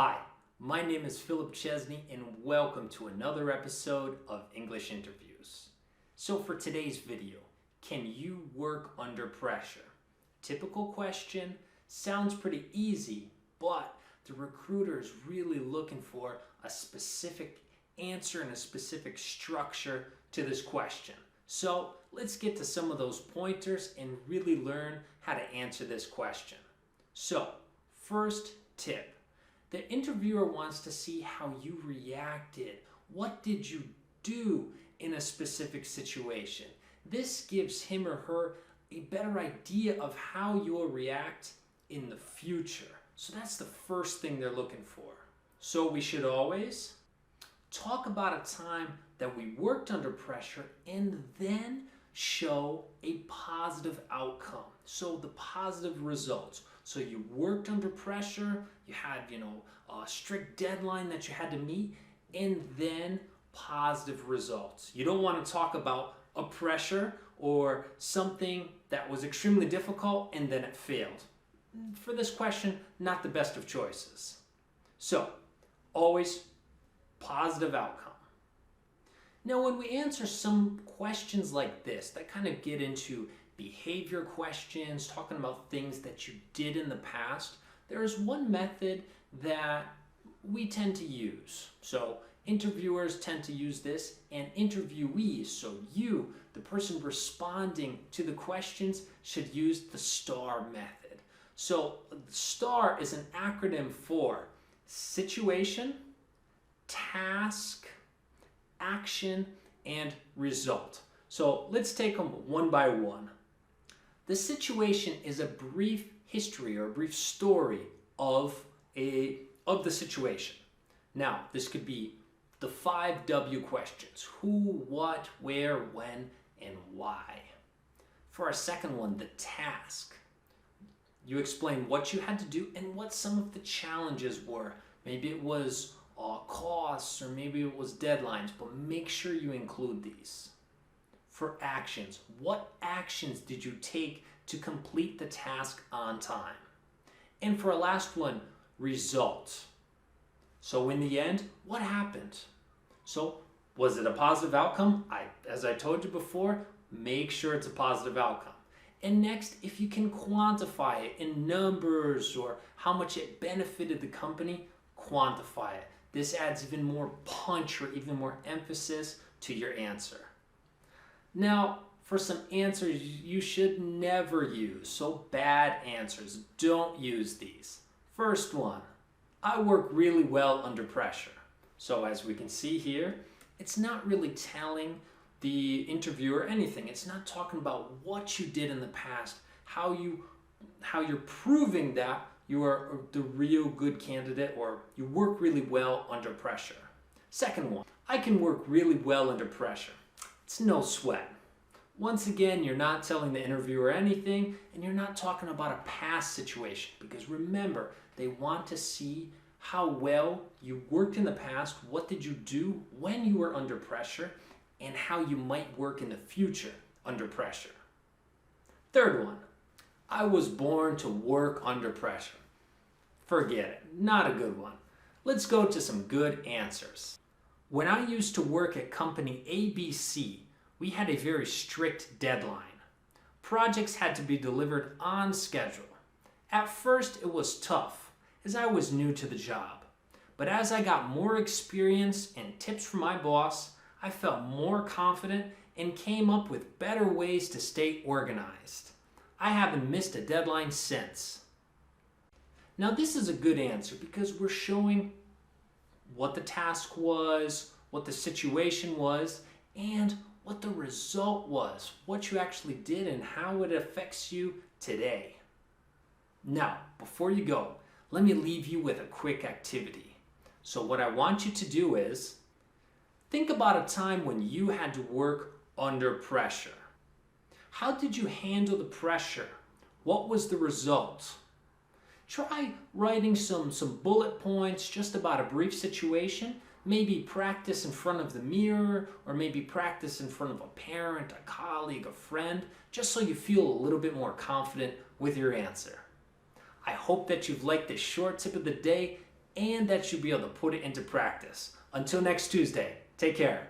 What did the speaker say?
Hi, my name is Philip Chesney and welcome to another episode of English Interviews. So for today's video, can you work under pressure? Typical question, sounds pretty easy, but the recruiter is really looking for a specific answer and a specific structure to this question. So let's get to some of those pointers and really learn how to answer this question. So, first tip. The interviewer wants to see how you reacted. What did you do in a specific situation? This gives him or her a better idea of how you'll react in the future. So that's the first thing they're looking for. So we should always talk about a time that we worked under pressure and then show a positive outcome. So the positive results. So you worked under pressure, you had, a strict deadline that you had to meet, and then positive results. You don't want to talk about a pressure or something that was extremely difficult and then it failed. For this question, not the best of choices. So, always positive outcome. Now, when we answer some questions like this that kind of get into behavior questions, talking about things that you did in the past, there is one method that we tend to use. So interviewers tend to use this, and interviewees, so you, the person responding to the questions, should use the STAR method. So STAR is an acronym for situation, task, action, and result. So let's take them one by one. The situation is a brief history or a brief story of the situation. Now, this could be the 5 W questions: who, what, where, when, and why. For our second one, the task, you explain what you had to do and what some of the challenges were. Maybe it was costs, or maybe it was deadlines, but make sure you include these. For actions, what actions did you take to complete the task on time? And for our last one, results. So in the end, what happened? So was it a positive outcome? As I told you before, make sure it's a positive outcome. And next, if you can quantify it in numbers or how much it benefited the company, quantify it. This adds even more punch or even more emphasis to your answer. Now, for some answers you should never use, so bad answers, don't use these. First one, I work really well under pressure. So as we can see here, it's not really telling the interviewer anything. It's not talking about what you did in the past, how you're proving that you are the real good candidate or you work really well under pressure. Second one, I can work really well under pressure. It's no sweat. Once again, you're not telling the interviewer anything and you're not talking about a past situation, because remember, they want to see how well you worked in the past, what did you do when you were under pressure, and how you might work in the future under pressure. Third one, I was born to work under pressure. Forget it, not a good one. Let's go to some good answers. When I used to work at company ABC, we had a very strict deadline. Projects had to be delivered on schedule. At first, it was tough, as I was new to the job. But as I got more experience and tips from my boss, I felt more confident and came up with better ways to stay organized. I haven't missed a deadline since. Now this is a good answer because we're showing what the task was, what the situation was, and what the result was, what you actually did and how it affects you today. Now, before you go, let me leave you with a quick activity. So what I want you to do is, think about a time when you had to work under pressure. How did you handle the pressure? What was the result? Try writing some bullet points just about a brief situation. Maybe practice in front of the mirror, or maybe practice in front of a parent, a colleague, a friend, just so you feel a little bit more confident with your answer. I hope that you've liked this short tip of the day and that you'll be able to put it into practice. Until next Tuesday, take care.